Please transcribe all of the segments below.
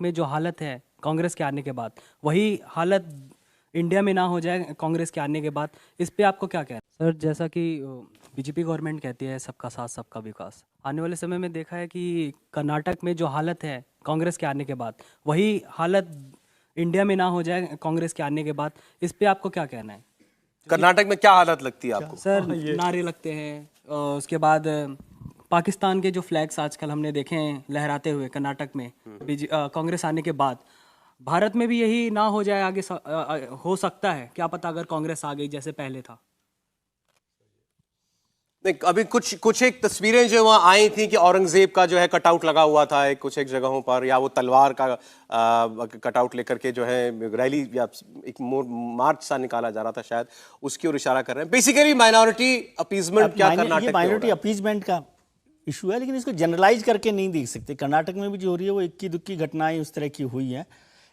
में जो हालत है कांग्रेस के आने के बाद, वही हालत इंडिया में ना हो जाए कांग्रेस के आने के बाद, इस पे आपको क्या कहना है? सर, जैसा कि बीजेपी गवर्नमेंट कहती है सबका साथ सबका विकास, आने वाले समय में देखा है कि कर्नाटक में जो हालत है कांग्रेस के आने के बाद, वही हालत इंडिया में ना हो जाए कांग्रेस के आने के बाद, इस पे आपको क्या कहना है? कर्नाटक में क्या हालत लगती है आपको? सर, नारे लगते हैं, उसके बाद पाकिस्तान के जो फ्लैग्स आजकल हमने देखे हैं लहराते हुए कर्नाटक में कांग्रेस आने के बाद, भारत में भी यही ना हो जाए आगे हो सकता है, क्या पता अगर कांग्रेस आ गई जैसे पहले था। नहीं, अभी कुछ एक तस्वीरें जो वहां आई थी कि औरंगजेब का जो है कटआउट लगा हुआ था कुछ एक जगहों पर, या वो तलवार का कटआउट लेकर के जो है रैली या एक मार्च सा निकाला जा रहा था, शायद उसकी ओर इशारा कर रहे हैं। बेसिकली माइनॉरिटी अपीजमेंट क्या कर्नाटक में माइनॉरिटी अपीजमेंट का इशू है, लेकिन इसको जनरलाइज करके नहीं देख सकते। कर्नाटक में भी जो हो रही है वो इक्की दुक्की घटनाएं उस तरह की हुई हैं,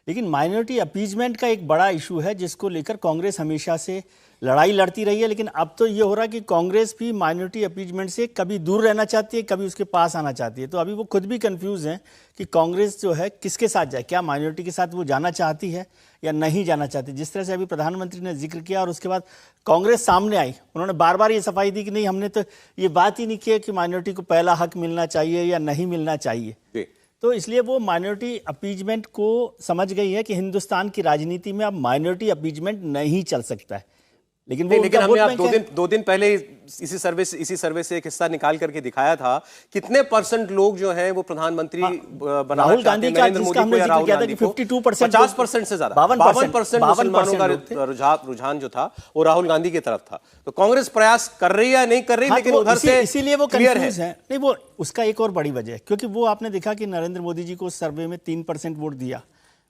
लेकिन माइनॉरिटी अपीजमेंट का एक बड़ा इशू है जिसको लेकर कांग्रेस हमेशा से लड़ाई लड़ती रही है। लेकिन अब तो ये हो रहा है कि कांग्रेस भी माइनॉरिटी अपीजमेंट से कभी दूर रहना चाहती है, कभी उसके पास आना चाहती है। तो अभी वो खुद भी कंफ्यूज हैं कि कांग्रेस जो है किसके साथ जाए, क्या माइनॉरिटी के साथ वो जाना चाहती है या नहीं जाना चाहती। जिस तरह से अभी प्रधानमंत्री ने जिक्र किया और उसके बाद कांग्रेस सामने आई, उन्होंने बार बार ये सफाई दी कि नहीं, हमने तो ये बात ही नहीं की कि माइनॉरिटी को पहला हक मिलना चाहिए या नहीं मिलना चाहिए। तो इसलिए वो माइनॉरिटी अपीजमेंट को समझ गई है कि हिंदुस्तान की राजनीति में अब माइनॉरिटी अपीजमेंट नहीं चल सकता है। लेकिन हमने आप दो दिन पहले इसी सर्वे से एक हिस्सा निकाल करके दिखाया था, कितने परसेंट लोग जो हैं वो प्रधानमंत्री बनाना चाहते हैं नरेंद्र मोदी को या राहुल गांधी को? 52%, 50% से ज्यादा, 52% मुसलमानों का रुझान जो था वो राहुल गांधी की तरफ था। तो कांग्रेस प्रयास कर रही है नहीं कर रही, लेकिन उधर से इसीलिए वो कंफ्यूज है। नहीं, वो उसका एक और बड़ी वजह है, क्योंकि वो आपने देखा कि नरेंद्र मोदी जी को सर्वे में 3% वोट दिया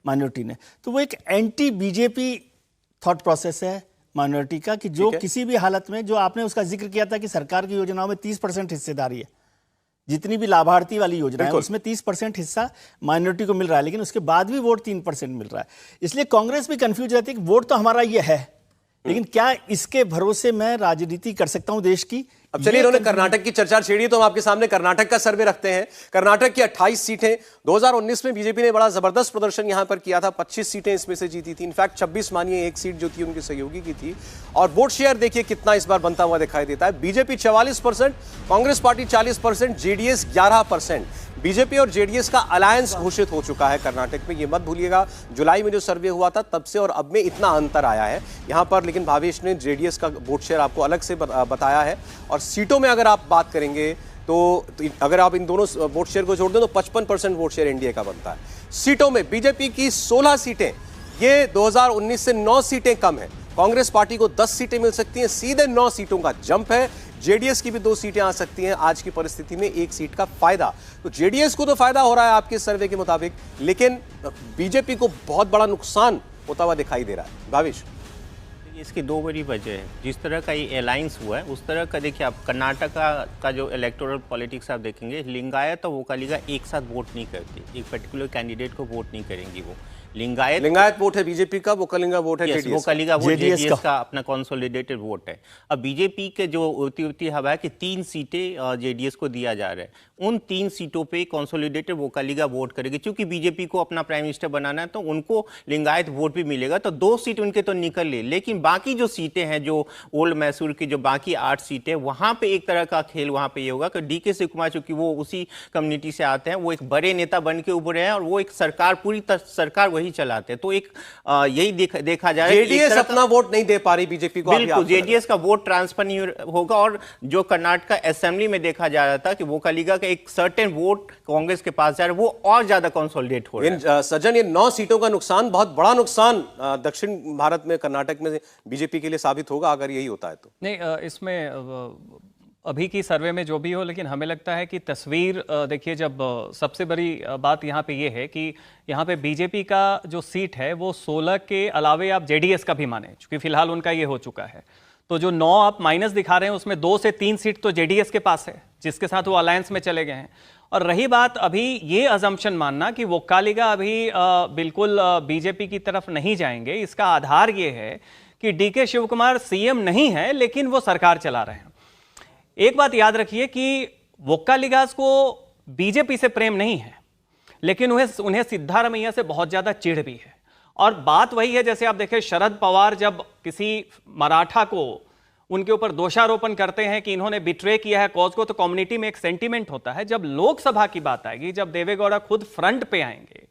माइनॉरिटी ने, तो वो एक एंटी बीजेपी थॉट प्रोसेस है माइनॉरिटी का, कि जो किसी भी हालत में, जो आपने उसका जिक्र किया था कि सरकार की योजनाओं में 30% हिस्सेदारी है, जितनी भी लाभार्थी वाली योजना है उसमें 30% हिस्सा माइनॉरिटी को मिल रहा है, लेकिन उसके बाद भी वोट 3% मिल रहा है। इसलिए कांग्रेस भी कंफ्यूज रहती है कि वोट तो हमारा ये है, लेकिन क्या इसके भरोसे मैं राजनीति कर सकता हूं देश की। अब चलिए, इन्होंने कर्नाटक की चर्चा छेड़ी तो हम आपके सामने कर्नाटक का सर्वे रखते हैं। कर्नाटक की 28 सीटें, 2019 में बीजेपी ने बड़ा जबरदस्त प्रदर्शन यहां पर किया था, 25 सीटें इसमें से जीती थी। इनफैक्ट 26 मानिए, एक सीट जो थी उनकी सहयोगी की थी। और वोट शेयर देखिए कितना इस बार बनता हुआ दिखाई देता है। BJP 44%, Congress party 40%, JDS 11%। BJP और जेडीएस का अलायंस घोषित हो चुका है कर्नाटक में, ये मत भूलिएगा। जुलाई में जो सर्वे हुआ था तब से और अब में इतना अंतर आया है यहां पर, लेकिन भावेश ने जेडीएस का वोट शेयर आपको अलग से बताया है। और सीटों में अगर आप बात करेंगे तो अगर आप इन दोनों वोट शेयर को जोड़ दें तो 55% वोट शेयर एनडीए का बनता है। सीटों में बीजेपी की 16 सीटें, ये 2019 से 9 सीटें कम है। कांग्रेस पार्टी को 10 सीटें मिल सकती हैं, सीधे 9 सीटों का जंप है। जेडीएस की भी 2 सीटें आ सकती हैं आज की परिस्थिति में, 1 सीट का फायदा। तो जेडीएस को तो फायदा हो रहा है आपके सर्वे के मुताबिक, लेकिन बीजेपी को बहुत बड़ा नुकसान होता हुआ दिखाई दे रहा है। भावेश, इसकी 2 बड़ी वजह है। जिस तरह का ये अलायंस हुआ है उस तरह का देखिए, आप कर्नाटक का जो इलेक्टोरल पॉलिटिक्स आप देखेंगे, लिंगायत और वोकालिगा एक साथ वोट नहीं करती, एक पर्टिकुलर कैंडिडेट को वोट नहीं करेंगी। वो लिंगायत वोट है बीजेपी का, वोकालिगा वोट है जेडीएस, वोकालिगा वोट जेडीएस का अपना कंसोलिडेटेड वोट है। अब बीजेपी के जो उड़ती हवा है कि 3 सीटें जेडीएस को दिया जा रहा है, उन 3 सीटों पे कंसोलिडेटेड वोकालिगा वोट करेगी। क्योंकि बीजेपी को अपना प्राइम मिनिस्टर बनाना है तो उनको लिंगायत वोट भी मिलेगा, तो 2 सीट उनके तो निकल ले। लेकिन बाकी जो सीटें हैं, जो ओल्ड मैसूर की जो बाकी 8 सीटें, वहां पे एक तरह का खेल वहां पे ये होगा कि डीके शिव कुमार, चूंकि वो उसी कम्युनिटी से आते हैं, वो एक बड़े नेता बन के उभरे हैं और वो एक सरकार पूरी सरकार वही चलाते हैं। तो एक यही देखा जा रहा है, जेडीएस अपना वोट नहीं दे पा रही बीजेपी को। बिल्कुल, जेडीएस का वोट ट्रांसफर नहीं होगा। और जो कर्नाटक असेंबली में देखा जा रहा था कि वोकालिगा का एक सर्टेन वोट कांग्रेस के पास जा रहा है, वो और ज्यादा कंसोलिडेट हो रहा है। सज्जन, ये 9 सीटों का नुकसान, बहुत बड़ा नुकसान दक्षिण भारत में कर्नाटक में बीजेपी के लिए साबित होगा अगर यही होता है तो। नहीं, इसमें अभी की सर्वे में जो भी हो, लेकिन हमें लगता है कि तस्वीर देखिए, जब सबसे बड़ी बात यहाँ पे ये है कि यहाँ पे बीजेपी का जो सीट है वो 16 के अलावे आप जेडीएस का भी माने, क्योंकि फिलहाल उनका ये हो चुका है। तो जो 9 आप माइनस दिखा रहे हैं उसमें 2 से 3 सीट तो जेडीएस के पास है, जिसके साथ वो अलायंस में चले गए हैं। और रही बात अभी ये अजम्पशन मानना कि वोकालिगा अभी बिल्कुल बीजेपी की तरफ नहीं जाएंगे, इसका आधार ये है कि डीके शिव कुमार सीएम नहीं है लेकिन वो सरकार चला रहे हैं। एक बात याद रखिए कि वोकालिगास को बीजेपी से प्रेम नहीं है, लेकिन उन्हें सिद्धारमैया से बहुत ज्यादा चिढ़ भी है। और बात वही है, जैसे आप देखें शरद पवार जब किसी मराठा को उनके ऊपर दोषारोपण करते हैं कि इन्होंने बिट्रे किया है कॉज को, तो कम्युनिटी में एक सेंटीमेंट होता है। जब लोकसभा की बात आएगी, जब देवेगौड़ा खुद फ्रंट पे आएंगे,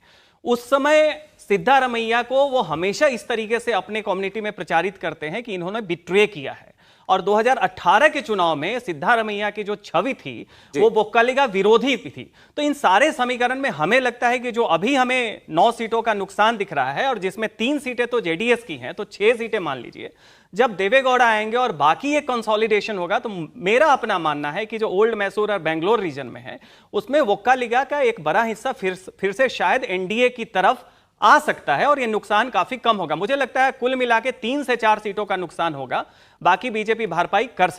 उस समय सिद्धारमैया को वो हमेशा इस तरीके से अपने कम्युनिटी में प्रचारित करते हैं कि इन्होंने बिट्रे किया है। और 2018 के चुनाव में सिद्धारमैया की जो छवि थी वो वोक्कालिगा विरोधी थी। तो इन सारे समीकरण में हमें लगता है कि जो अभी हमें 9 सीटों का नुकसान दिख रहा है और जिसमें 3 सीटें तो जेडीएस की हैं, तो 6 सीटें मान लीजिए, जब देवेगौड़ा आएंगे और बाकी एक कंसोलिडेशन होगा, तो मेरा अपना मानना है कि जो ओल्ड मैसूर और बेंगलोर रीजन में है उसमें वोक्कालिगा का एक बड़ा हिस्सा फिर से शायद एनडीए की तरफ आ सकता है और यह नुकसान काफी कम होगा। मुझे लगता है कुल मिला के 3 से 4 सीटों का नुकसान होगा, बाकी बीजेपी भरपाई कर सकती है।